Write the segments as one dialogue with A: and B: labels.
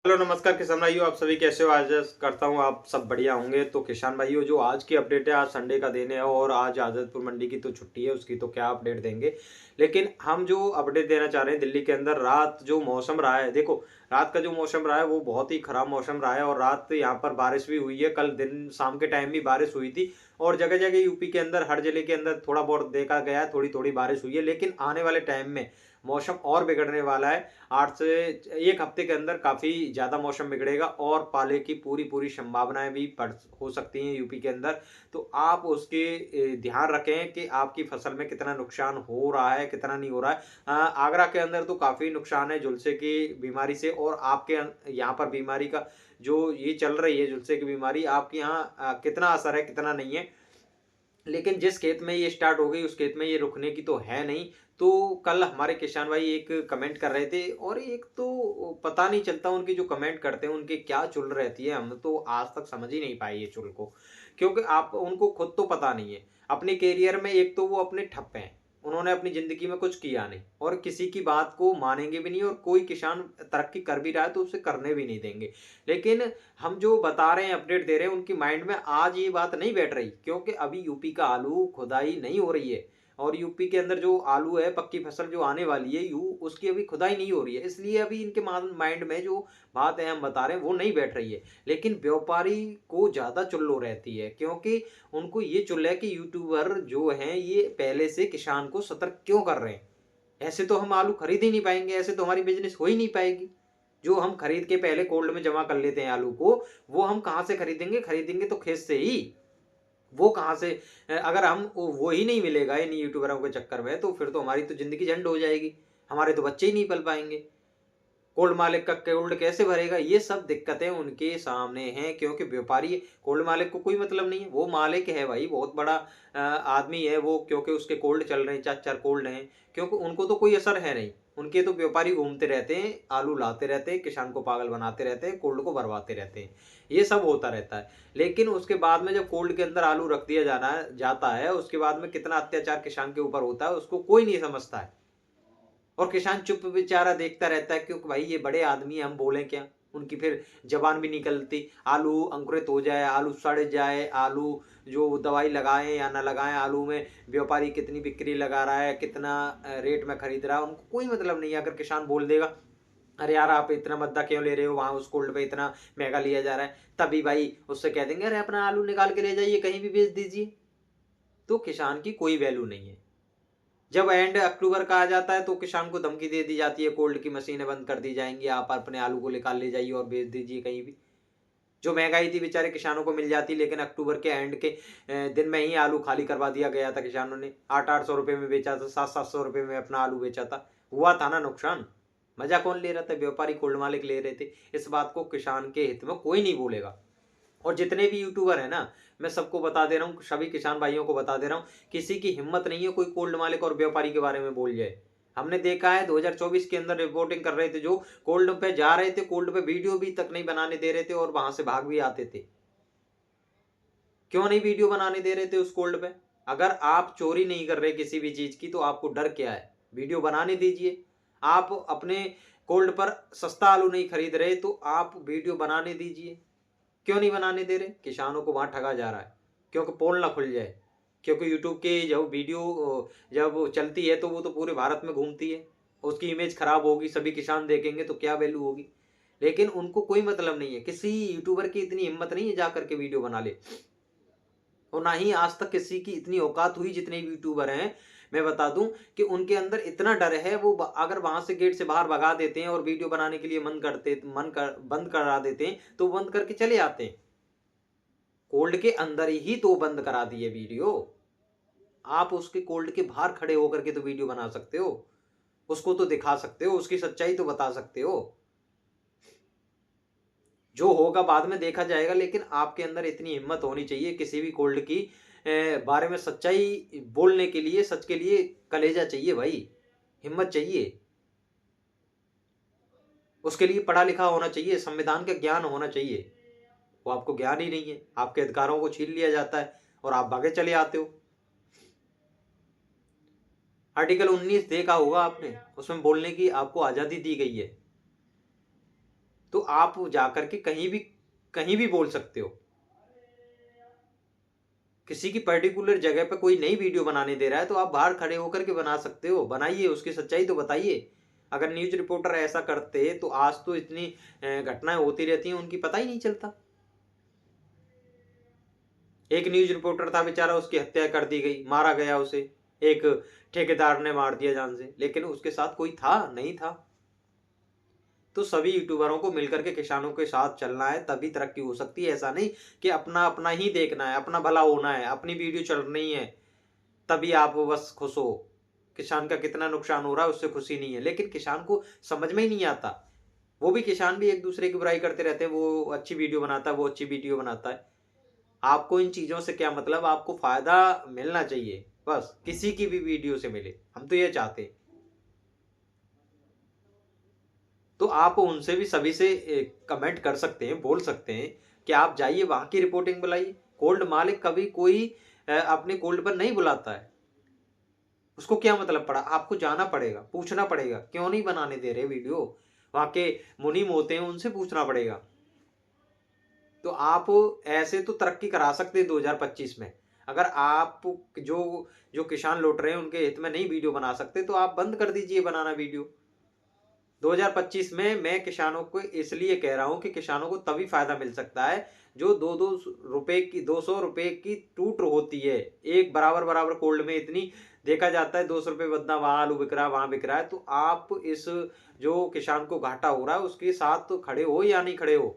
A: Hello नमस्कार किसान भाइयों, आप सभी कैसे हो। आज करता हूँ आप सब बढ़िया होंगे। तो किसान भाइयों, जो आज की अपडेट है, आज संडे का दिन है और आज आज़ादपुर मंडी की तो छुट्टी है, उसकी तो क्या अपडेट देंगे। लेकिन हम जो अपडेट देना चाह रहे हैं, दिल्ली के अंदर रात जो मौसम रहा है, देखो रात का जो मौसम रहा है वो बहुत ही खराब मौसम रहा है। और रात यहाँ पर बारिश भी हुई है, कल दिन शाम के टाइम भी बारिश हुई थी। और जगह जगह यूपी के अंदर हर जिले के अंदर थोड़ा बहुत देखा गया है, थोड़ी थोड़ी बारिश हुई है। लेकिन आने वाले टाइम में मौसम और बिगड़ने वाला है। 8 से 1 हफ्ते के अंदर काफ़ी ज़्यादा मौसम बिगड़ेगा और पाले की पूरी पूरी संभावनाएं भी पड़ हो सकती हैं यूपी के अंदर। तो आप उसके ध्यान रखें कि आपकी फसल में कितना नुकसान हो रहा है, कितना नहीं हो रहा है। आगरा के अंदर तो काफ़ी नुकसान है झुलसे की बीमारी से। और आपके यहाँ पर बीमारी का जो ये चल रही है झुलसे की बीमारी, आपके यहाँ कितना असर है कितना नहीं है। लेकिन जिस खेत में ये स्टार्ट हो गई उस खेत में ये रुकने की तो है नहीं। तो कल हमारे किसान भाई एक कमेंट कर रहे थे, और एक तो पता नहीं चलता उनकी जो कमेंट करते हैं उनकी क्या चुल रहती है। हम तो आज तक समझ ही नहीं पाए ये चुल को, क्योंकि आप उनको खुद तो पता नहीं है अपने कैरियर में। एक तो वो अपने ठप्पे हैं, उन्होंने अपनी जिंदगी में कुछ किया नहीं और किसी की बात को मानेंगे भी नहीं। और कोई किसान तरक्की कर भी रहा है तो उसे करने भी नहीं देंगे। लेकिन हम जो बता रहे हैं, अपडेट दे रहे हैं, उनकी माइंड में आज ये बात नहीं बैठ रही, क्योंकि अभी यूपी का आलू खुदाई नहीं हो रही है। और यूपी के अंदर जो आलू है, पक्की फसल जो आने वाली है यू उसकी अभी खुदाई नहीं हो रही है। इसलिए अभी इनके माइंड में जो बात है हम बता रहे हैं वो नहीं बैठ रही है। लेकिन व्यापारी को ज्यादा चुल्लो रहती है, क्योंकि उनको ये चुल है कि यूट्यूबर जो हैं ये पहले से किसान को सतर्क क्यों कर रहे हैं। ऐसे तो हम आलू खरीद ही नहीं पाएंगे, ऐसे तो हमारी बिजनेस हो ही नहीं पाएगी। जो हम खरीद के पहले कोल्ड में जमा कर लेते हैं आलू को, वो हम कहाँ से खरीदेंगे? खरीदेंगे तो खेत से ही। वो कहाँ से? अगर हम वो ही नहीं मिलेगा इन यूट्यूबरों के चक्कर में, तो फिर तो हमारी तो जिंदगी झंड हो जाएगी, हमारे तो बच्चे ही नहीं पल पाएंगे। कोल्ड मालिक का कोल्ड कैसे भरेगा? ये सब दिक्कतें उनके सामने हैं, क्योंकि व्यापारी कोल्ड मालिक को कोई मतलब नहीं है। वो मालिक है भाई, बहुत बड़ा आदमी है वो, क्योंकि उसके कोल्ड चल रहे हैं, 4-4 कोल्ड हैं। क्योंकि उनको तो कोई असर है नहीं। उनके तो व्यापारी घूमते रहते हैं, आलू लाते रहते हैं, किसान को पागल बनाते रहते हैं, कोल्ड को भरवाते रहते हैं। ये सब होता रहता है। लेकिन उसके बाद में जब कोल्ड के अंदर आलू रख दिया जाता है, उसके बाद में कितना अत्याचार किसान के ऊपर होता है उसको कोई नहीं समझता है। और किसान चुप बेचारा देखता रहता है, क्योंकि भाई ये बड़े आदमी हैं, हम बोले क्या? उनकी फिर जबान भी निकलती। आलू अंकुरित हो जाए, आलू सड़ जाए, आलू जो दवाई लगाएं या ना लगाएं, आलू में व्यापारी कितनी बिक्री लगा रहा है, कितना रेट में खरीद रहा है, उनको कोई मतलब नहीं है। अगर किसान बोल देगा अरे यार आप इतना मद्दा क्यों ले रहे हो, वहां उस कोल्ड पे इतना महंगा लिया जा रहा है, तभी भाई उससे कह देंगे अरे अपना आलू निकाल के ले जाइए, कहीं भी बेच दीजिए। तो किसान की कोई वैल्यू नहीं है। जब एंड अक्टूबर का आ जाता है तो किसान को धमकी दे दी जाती है, कोल्ड की मशीनें बंद कर दी जाएंगी, आप अपने आलू को निकाल ले जाइए और बेच दीजिए कहीं भी। जो महंगाई थी बेचारे किसानों को मिल जाती, लेकिन अक्टूबर के एंड के दिन में ही आलू खाली करवा दिया गया था। किसानों ने 800-800 रुपए में बेचा था, 700-700 रुपए में अपना आलू बेचा था। हुआ था ना नुकसान? मजा कौन ले रहा था? व्यापारी कोल्ड मालिक ले रहे थे। इस बात को किसान के हित में कोई नहीं बोलेगा। और जितने भी यूट्यूबर है ना, मैं सबको बता दे रहा हूँ, सभी किसान भाइयों को बता दे रहा हूँ, किसी की हिम्मत नहीं है कोई कोल्ड मालिक और व्यापारी के बारे में बोल जाए। हमने देखा है 2024 के अंदर रिपोर्टिंग कर रहे थे, जो कोल्ड पे जा रहे थे, कोल्ड पे वीडियो भी तक नहीं बनाने दे रहे थे और वहां से भाग भी आते थे। क्यों नहीं वीडियो बनाने दे रहे थे उस कोल्ड पे? अगर आप चोरी नहीं कर रहे किसी भी चीज की, तो आपको डर क्या है? वीडियो बनाने दीजिए। आप अपने कोल्ड पर सस्ता आलू नहीं खरीद रहे तो आप वीडियो बनाने दीजिए। क्यों नहीं बनाने दे रहे? किसानों को वहां ठगा जा रहा है, क्योंकि पोल ना खुल जाए। क्योंकि यूट्यूब के जब वीडियो जब चलती है तो वो तो पूरे भारत में घूमती है, उसकी इमेज खराब होगी, सभी किसान देखेंगे तो क्या वैल्यू होगी। लेकिन उनको कोई मतलब नहीं है, किसी यूट्यूबर की इतनी हिम्मत नहीं है जाकर के वीडियो बना ले। और ना ही आज तक किसी की इतनी औकात हुई, जितने भी यूट्यूबर हैं मैं बता दूं कि उनके अंदर इतना डर है, वो अगर वहां से गेट से बाहर भगा देते हैं और वीडियो बनाने के लिए बंद करा देते हैं, तो बंद करके चले आते हैं। कोल्ड के अंदर ही तो बंद करा दिए वीडियो। आप उसके कोल्ड के बाहर खड़े होकर के तो वीडियो बना सकते हो, उसको तो दिखा सकते हो, उसकी सच्चाई तो बता सकते हो। जो होगा बाद में देखा जाएगा, लेकिन आपके अंदर इतनी हिम्मत होनी चाहिए किसी भी कोल्ड की बारे में सच्चाई बोलने के लिए। सच के लिए कलेजा चाहिए भाई, हिम्मत चाहिए। उसके लिए पढ़ा लिखा होना चाहिए, संविधान का ज्ञान होना चाहिए। वो आपको ज्ञान ही नहीं है, आपके अधिकारों को छीन लिया जाता है और आप भागे चले आते हो। आर्टिकल 19 देखा होगा आपने, उसमें बोलने की आपको आजादी दी गई है। तो आप जाकर के कहीं भी बोल सकते हो। किसी की पर्टिकुलर जगह पे कोई नई वीडियो बनाने दे रहा है तो आप बाहर खड़े होकर के बना सकते हो, बनाइए, उसकी सच्चाई तो बताइए। अगर न्यूज रिपोर्टर ऐसा करते तो आज तो इतनी घटनाएं होती रहती हैं, उनकी पता ही नहीं चलता। एक न्यूज रिपोर्टर था बेचारा, उसकी हत्या कर दी गई, मारा गया उसे, एक ठेकेदार ने मार दिया जान से, लेकिन उसके साथ कोई था नहीं था। तो सभी यूट्यूबरों को मिलकर के किसानों के साथ चलना है, तभी तरक्की हो सकती है। ऐसा नहीं कि अपना अपना ही देखना है, अपना भला होना है, अपनी वीडियो चल रही है तभी आप बस खुश हो। किसान का कितना नुकसान हो रहा है उससे खुशी नहीं है, लेकिन किसान को समझ में ही नहीं आता। वो भी किसान भी एक दूसरे की बुराई करते रहते हैं, वो अच्छी वीडियो बनाता है, वो अच्छी वीडियो बनाता है। आपको इन चीजों से क्या मतलब, आपको फायदा मिलना चाहिए, बस किसी की भी वीडियो से मिले, हम तो ये चाहते हैं। तो आप उनसे भी सभी से कमेंट कर सकते हैं, बोल सकते हैं कि आप जाइए वहां की रिपोर्टिंग बुलाइए। कोल्ड मालिक कभी कोई अपने कोल्ड पर नहीं बुलाता है, उसको क्या मतलब पड़ा, आपको जाना पड़ेगा, पूछना पड़ेगा क्यों नहीं बनाने दे रहे वीडियो। वहां के मुनीम होते हैं, उनसे पूछना पड़ेगा। तो आप ऐसे तो तरक्की करा सकते हैं 2025 में। अगर आप जो जो किसान लौट रहे हैं उनके हित में नहीं वीडियो बना सकते तो आप बंद कर दीजिए बनाना वीडियो। 2025 में मैं किसानों को इसलिए कह रहा हूं कि किसानों को तभी फायदा मिल सकता है जो दो दो रुपए की 200 रुपए की टूट होती है। एक बराबर बराबर कोल्ड में इतनी देखा जाता है, 200 रुपए बदला वहां आलू बिक रहा है, वहां बिक रहा है। तो आप इस जो किसान को घाटा हो रहा है उसके साथ तो खड़े हो या नहीं खड़े हो,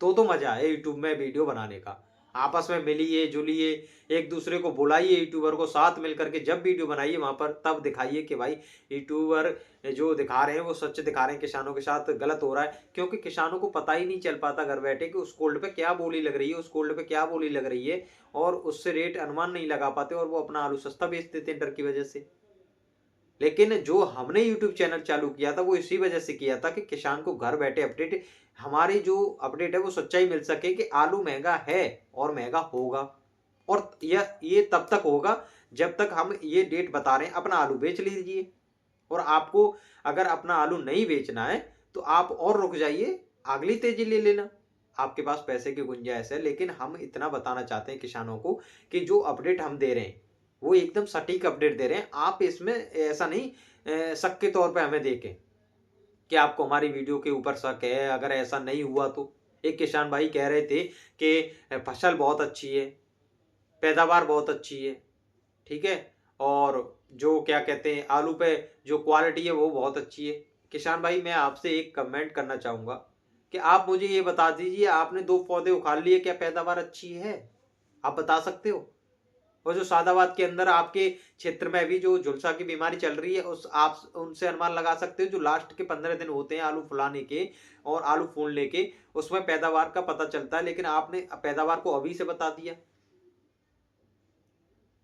A: तो मजा है यूट्यूब में वीडियो बनाने का। आपस में मिलिए जुलिए, एक दूसरे को बुलाइए, यूट्यूबर को साथ मिलकर के जब वीडियो बनाइए वहां पर तब दिखाइए कि भाई यूट्यूबर जो दिखा रहे हैं वो सच दिखा रहे हैं, किसानों के साथ गलत हो रहा है। क्योंकि किसानों को पता ही नहीं चल पाता घर बैठे कि उस कोल्ड पे क्या बोली लग रही है, उस कोल्ड पे क्या बोली लग रही है, और उससे रेट अनुमान नहीं लगा पाते और वो अपना आलू सस्ता बेच देते हैं डर की वजह से। लेकिन जो हमने यूट्यूब चैनल चालू किया था वो इसी वजह से किया था कि किसान को घर बैठे अपडेट, हमारी जो अपडेट है वो सच्चाई मिल सके कि आलू महंगा है और महंगा होगा। और ये तब तक होगा जब तक हम ये डेट बता रहे हैं अपना आलू बेच लीजिए। और आपको अगर अपना आलू नहीं बेचना है तो आप और रुक जाइए, अगली तेजी ले लेना, आपके पास पैसे की गुंजाइश है। लेकिन हम इतना बताना चाहते हैं किसानों को कि जो अपडेट हम दे रहे हैं वो एकदम सटीक अपडेट दे रहे हैं। आप इसमें ऐसा नहीं शक के तौर पे हमें देखें कि आपको हमारी वीडियो के ऊपर शक है, अगर ऐसा नहीं हुआ तो। एक किसान भाई कह रहे थे कि फसल बहुत अच्छी है, पैदावार बहुत अच्छी है, ठीक है, और जो क्या कहते हैं आलू पे जो क्वालिटी है वो बहुत अच्छी है। किसान भाई मैं आपसे एक कमेंट करना चाहूंगा कि आप मुझे ये बता दीजिए, आपने 2 पौधे उखाड़ लिए, क्या पैदावार अच्छी है? आप बता सकते हो? और जो सादाबाद के अंदर आपके क्षेत्र में अभी जो झुलसा की बीमारी चल रही है, उस आप उनसे अनुमान लगा सकते हो जो लास्ट के 15 दिन होते हैं आलू फुलाने के और आलू फूलने के, उसमें पैदावार का पता चलता है। लेकिन आपने पैदावार को अभी से बता दिया।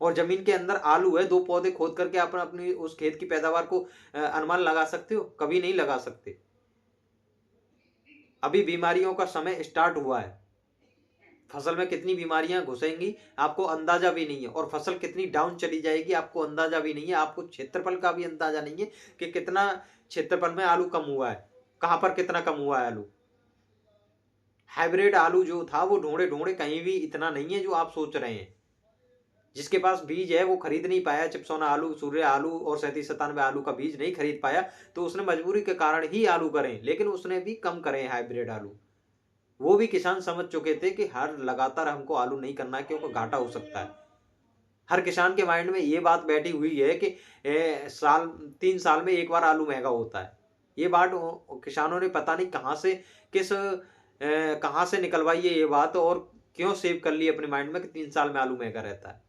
A: और जमीन के अंदर आलू है, 2 पौधे खोद करके आप अपनी उस खेत की पैदावार को अनुमान लगा सकते हो? कभी नहीं लगा सकते। अभी बीमारियों का समय स्टार्ट हुआ है, फसल में कितनी बीमारियां घुसेंगी आपको अंदाजा भी नहीं है, और फसल कितनी डाउन चली जाएगी आपको अंदाजा भी नहीं है। आपको क्षेत्रफल का भी अंदाजा नहीं है कि कितना क्षेत्रफल में आलू कम हुआ है, कहां पर कितना कम हुआ है आलू। हाइब्रिड आलू जो था वो ढूंढे ढूंढे कहीं भी इतना नहीं है जो आप सोच रहे हैं। जिसके पास बीज है वो खरीद नहीं पाया, चिपसोना आलू, सूर्य आलू और 3797 आलू का बीज नहीं खरीद पाया, तो उसने मजबूरी के कारण ही आलू करें, लेकिन उसने भी कम करे हाइब्रिड आलू। वो भी किसान समझ चुके थे कि हर लगातार हमको आलू नहीं करना है क्योंकि घाटा हो सकता है। हर किसान के माइंड में ये बात बैठी हुई है कि 3 साल में एक बार आलू महंगा होता है। ये बात किसानों ने पता नहीं कहां से निकलवाई है ये बात, और क्यों सेव कर ली अपने माइंड में कि 3 साल में आलू महंगा रहता है।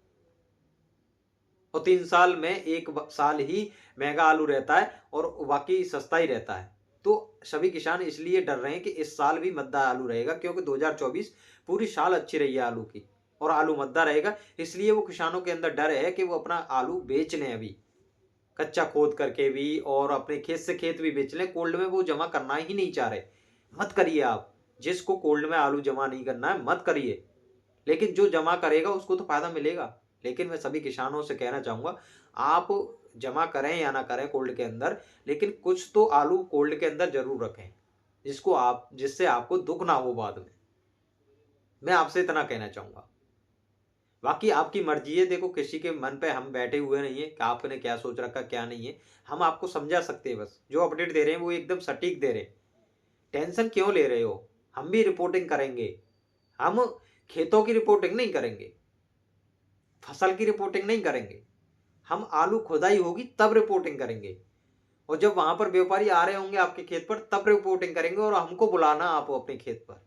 A: और 3 साल में एक साल ही महंगा आलू रहता है और बाकी सस्ता ही रहता है। तो सभी किसान इसलिए डर रहे हैं कि इस साल भी मद्दा आलू रहेगा, क्योंकि 2024 पूरी साल अच्छी रही है आलू की और आलू मद्दा रहेगा। इसलिए वो किसानों के अंदर डर है कि वो अपना आलू बेच लें, अभी कच्चा खोद करके भी, और अपने खेत से खेत भी बेच लें। कोल्ड में वो जमा करना ही नहीं चाह रहे, मत करिए आप। जिसको कोल्ड में आलू जमा नहीं करना है मत करिए, लेकिन जो जमा करेगा उसको तो फायदा मिलेगा। लेकिन मैं सभी किसानों से कहना चाहूंगा, आप जमा करें या ना करें कोल्ड के अंदर, लेकिन कुछ तो आलू कोल्ड के अंदर जरूर रखें। जिससे आपको दुख ना हो बाद में। मैं आपसे इतना कहना चाहूंगा। बाकी आपकी मर्जी है, देखो किसी के मन पे हम बैठे हुए नहीं है कि आपने क्या सोच रखा क्या नहीं है। हम आपको समझा सकते हैं, बस जो अपडेट दे रहे हैं वो एकदम सटीक दे रहे हैं। टेंशन क्यों ले रहे हो? हम भी रिपोर्टिंग करेंगे। हम खेतों की रिपोर्टिंग नहीं करेंगे, फसल की रिपोर्टिंग नहीं करेंगे। हम आलू खुदाई होगी तब रिपोर्टिंग करेंगे, और जब वहां पर व्यापारी आ रहे होंगे आपके खेत पर तब रिपोर्टिंग करेंगे, और हमको बुलाना आप अपने खेत पर,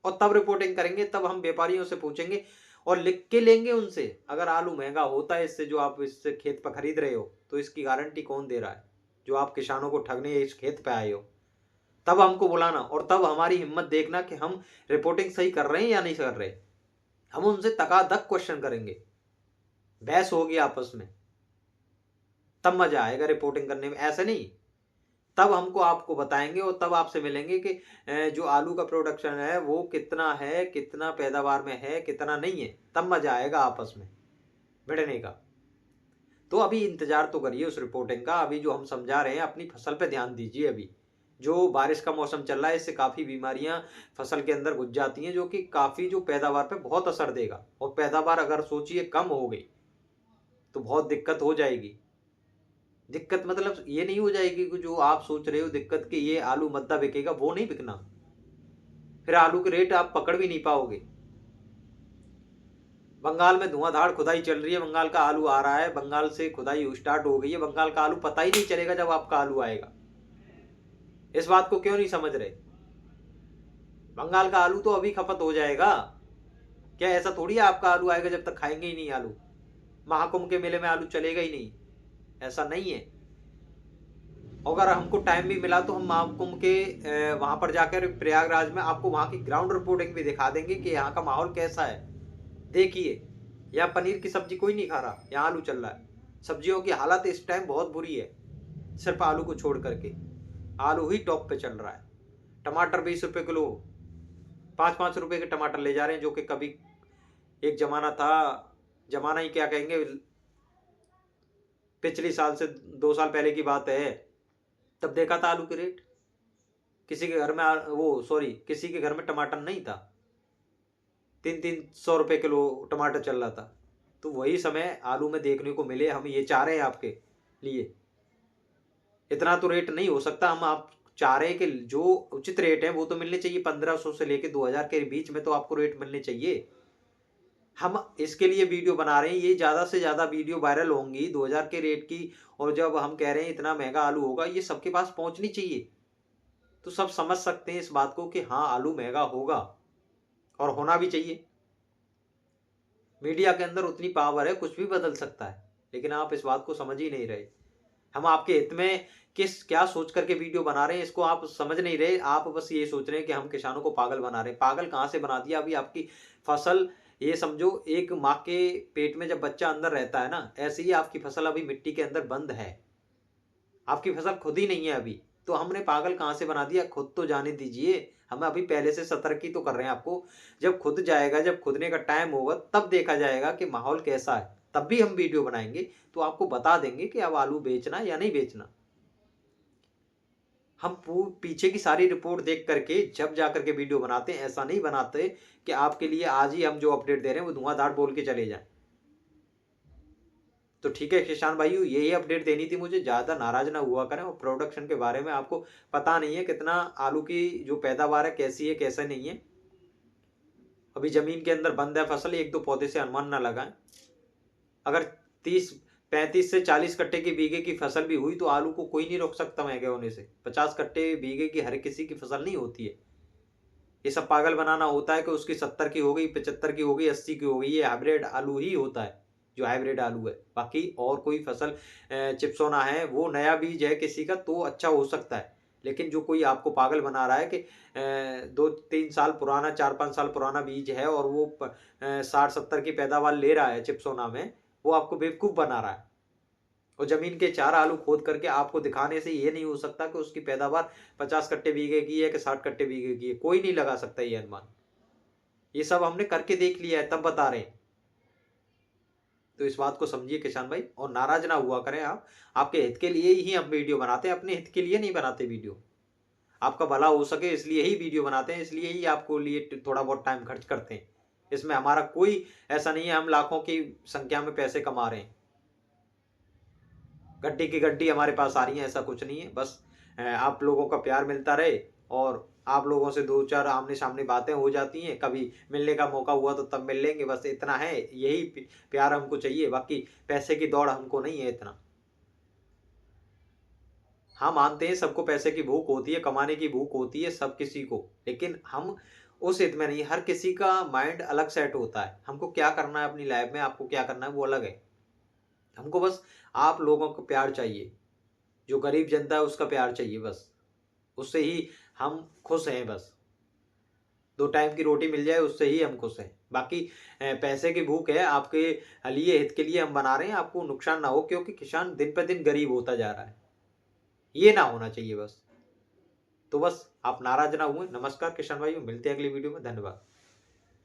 A: और तब रिपोर्टिंग करेंगे। तब हम व्यापारियों से पूछेंगे और लिख के लेंगे उनसे, अगर आलू महंगा होता है इससे जो आप इस खेत पर खरीद रहे हो तो इसकी गारंटी कौन दे रहा है? जो आप किसानों को ठगने इस खेत पे आए हो, तब हमको बुलाना, और तब हमारी हिम्मत देखना कि हम रिपोर्टिंग सही कर रहे हैं या नहीं कर रहे। हम उनसे तकादक क्वेश्चन करेंगे, बहस होगी आपस में, तब मजा आएगा रिपोर्टिंग करने में, ऐसे नहीं। तब हमको आपको बताएंगे और तब आपसे मिलेंगे कि जो आलू का प्रोडक्शन है वो कितना है, कितना पैदावार में है, कितना नहीं है, तब मजा आएगा आपस में भिड़ने का। तो अभी इंतजार तो करिए उस रिपोर्टिंग का। अभी जो हम समझा रहे हैं अपनी फसल पे ध्यान दीजिए। अभी जो बारिश का मौसम चल रहा है इससे काफी बीमारियां फसल के अंदर घुस जाती हैं, जो कि काफी जो पैदावार पे बहुत असर देगा, और पैदावार अगर सोचिए कम हो गई तो बहुत दिक्कत हो जाएगी। दिक्कत मतलब ये नहीं हो जाएगी कि जो आप सोच रहे हो दिक्कत कि ये आलू मद्दा बिकेगा, वो नहीं बिकना। फिर आलू के रेट आप पकड़ भी नहीं पाओगे। बंगाल में धुआंधार खुदाई चल रही है, बंगाल का आलू आ रहा है, बंगाल से खुदाई स्टार्ट हो गई है। बंगाल का आलू पता ही नहीं चलेगा जब आपका आलू आएगा। इस बात को क्यों नहीं समझ रहे? बंगाल का आलू तो अभी खपत हो जाएगा। क्या ऐसा थोड़ी है आपका आलू आएगा जब तक खाएंगे ही नहीं आलू? महाकुंभ के मेले में आलू चलेगा ही नहीं, ऐसा नहीं है। अगर हमको टाइम भी मिला तो हम महाकुंभ के वहां पर जाकर प्रयागराज में आपको वहां की ग्राउंड रिपोर्टिंग भी दिखा देंगे कि यहाँ का माहौल कैसा है। देखिए, यहाँ पनीर की सब्जी कोई नहीं खा रहा, यहाँ आलू चल रहा है। सब्जियों की हालत इस टाइम बहुत बुरी है, सिर्फ आलू को छोड़ करके। आलू ही टॉप पे चल रहा है। टमाटर 20 रुपए किलो, 5-5 रुपए के टमाटर ले जा रहे हैं, जो कि कभी एक जमाना था, जमाना ही क्या कहेंगे, पिछले साल से 2 साल पहले की बात है, तब देखा था आलू के रेट। किसी के घर में वो सॉरी किसी के घर में टमाटर नहीं था, 300-300 रुपए किलो टमाटर चल रहा था। तो वही समय आलू में देखने को मिले। हम ये चाह रहे हैं आपके लिए, इतना तो रेट नहीं हो सकता। हम आप चाह रहे हैं कि जो उचित रेट है वो तो मिलने चाहिए, 1500 से लेके 2000 के बीच में तो आपको रेट मिलने चाहिए। हम इसके लिए वीडियो बना रहे हैं, ये ज्यादा से ज्यादा वीडियो वायरल होंगी 2000 के रेट की। और जब हम कह रहे हैं इतना महंगा आलू होगा, ये सबके पास पहुंचनी चाहिए, तो सब समझ सकते हैं इस बात को कि हाँ आलू महंगा होगा, और होना भी चाहिए। मीडिया के अंदर उतनी पावर है, कुछ भी बदल सकता है, लेकिन आप इस बात को समझ ही नहीं रहे। हम आपके हित में किस क्या सोच करके वीडियो बना रहे हैं इसको आप समझ नहीं रहे। आप बस ये सोच रहे हैं कि हम किसानों को पागल बना रहे हैं। पागल कहाँ से बना दिया? अभी आपकी फसल, ये समझो एक माँ के पेट में जब बच्चा अंदर रहता है ना, ऐसे ही आपकी फसल अभी मिट्टी के अंदर बंद है। आपकी फसल खुद ही नहीं है अभी, तो हमने पागल कहाँ से बना दिया? खुद तो जाने दीजिए। हम अभी पहले से सतर्की तो कर रहे हैं आपको। जब खुद जाएगा, जब खुदने का टाइम होगा, तब देखा जाएगा कि माहौल कैसा है, तब भी हम वीडियो बनाएंगे तो आपको बता देंगे कि अब आलू बेचना या नहीं बेचना। हम पीछे की सारी रिपोर्ट देख करके जब जा करके वीडियो बनाते हैं, ऐसा नहीं बनाते कि आपके लिए आज ही हम जो अपडेट दे रहे हैं वो धुआंधार बोल के चले जाएं। तो ठीक है किसान भाइयों, यही अपडेट देनी थी मुझे। ज़्यादा नाराज ना हुआ करें, और प्रोडक्शन के बारे में आपको पता नहीं है कितना आलू की जो पैदावार है कैसी है कैसे नहीं है। अभी जमीन के अंदर बंद है फसल, एक दो पौधे से अनुमान ना लगाएं। अगर 30-35 से 40 कट्टे की बीघे की फसल भी हुई तो आलू को कोई नहीं रोक सकता महंगे होने से। 50 कट्टे बीघे की हर किसी की फसल नहीं होती है। ये सब पागल बनाना होता है कि उसकी 70 की हो गई, 75 की हो गई, 80 की हो गई। ये हाइब्रिड आलू ही होता है जो हाइब्रिड आलू है। बाकी और कोई फसल चिप्सोना है, वो नया बीज है किसी का तो अच्छा हो सकता है। लेकिन जो कोई आपको पागल बना रहा है कि 2-3 साल पुराना, 4-5 साल पुराना बीज है और वो 60-70 की पैदावार ले रहा है चिप्सोना में, वो आपको बेवकूफ़ बना रहा है। और जमीन के 4 आलू खोद करके आपको दिखाने से ये नहीं हो सकता कि उसकी पैदावार 50 कट्टे बीघे की है कि 60 कट्टे बीघे की है। कोई नहीं लगा सकता ये अनुमान। ये सब हमने करके देख लिया है, तब बता रहे हैं। तो इस बात को समझिए किसान भाई, और नाराज ना हुआ करें आप। आपके हित के लिए ही हम वीडियो बनाते हैं, अपने हित के लिए नहीं बनाते वीडियो। आपका भला हो सके इसलिए ही वीडियो बनाते हैं, इसलिए ही आपको लिए थोड़ा बहुत टाइम खर्च करते हैं। इसमें हमारा कोई ऐसा नहीं है हम लाखों की संख्या में पैसे कमा रहे हैं। गड्डी की गड्डी हमारे पास आ रही है, ऐसा कुछ नहीं है। बस आप लोगों का प्यार मिलता रहे और आप लोगों से 2-4 आमने-सामने बातें हो जाती हैं, कभी मिलने का मौका हुआ तो तब मिल लेंगे, बस इतना है। यही प्यार हमको चाहिए, बाकी पैसे की दौड़ हमको नहीं है इतना। हाँ, मानते हैं सबको पैसे की भूख होती है, कमाने की भूख होती है सब किसी को, लेकिन हम उस हित में नहीं, हर किसी का माइंड अलग सेट होता है। हमको क्या करना है अपनी लाइफ में, आपको क्या करना है वो अलग है। हमको बस आप लोगों का प्यार चाहिए, जो गरीब जनता है उसका प्यार चाहिए बस। उससे ही हम खुश हैं बस। 2 टाइम की रोटी मिल जाए उससे ही हम खुश हैं। बाकी पैसे की भूख है आपके लिए, हित के लिए हम बना रहे हैं, आपको नुकसान ना हो क्योंकि किसान दिन पे दिन गरीब होता जा रहा है। ये ना होना चाहिए बस। तो बस आप नाराज़ ना हुए। नमस्कार किसान भाइयों, मिलते हैं अगली वीडियो में। धन्यवाद।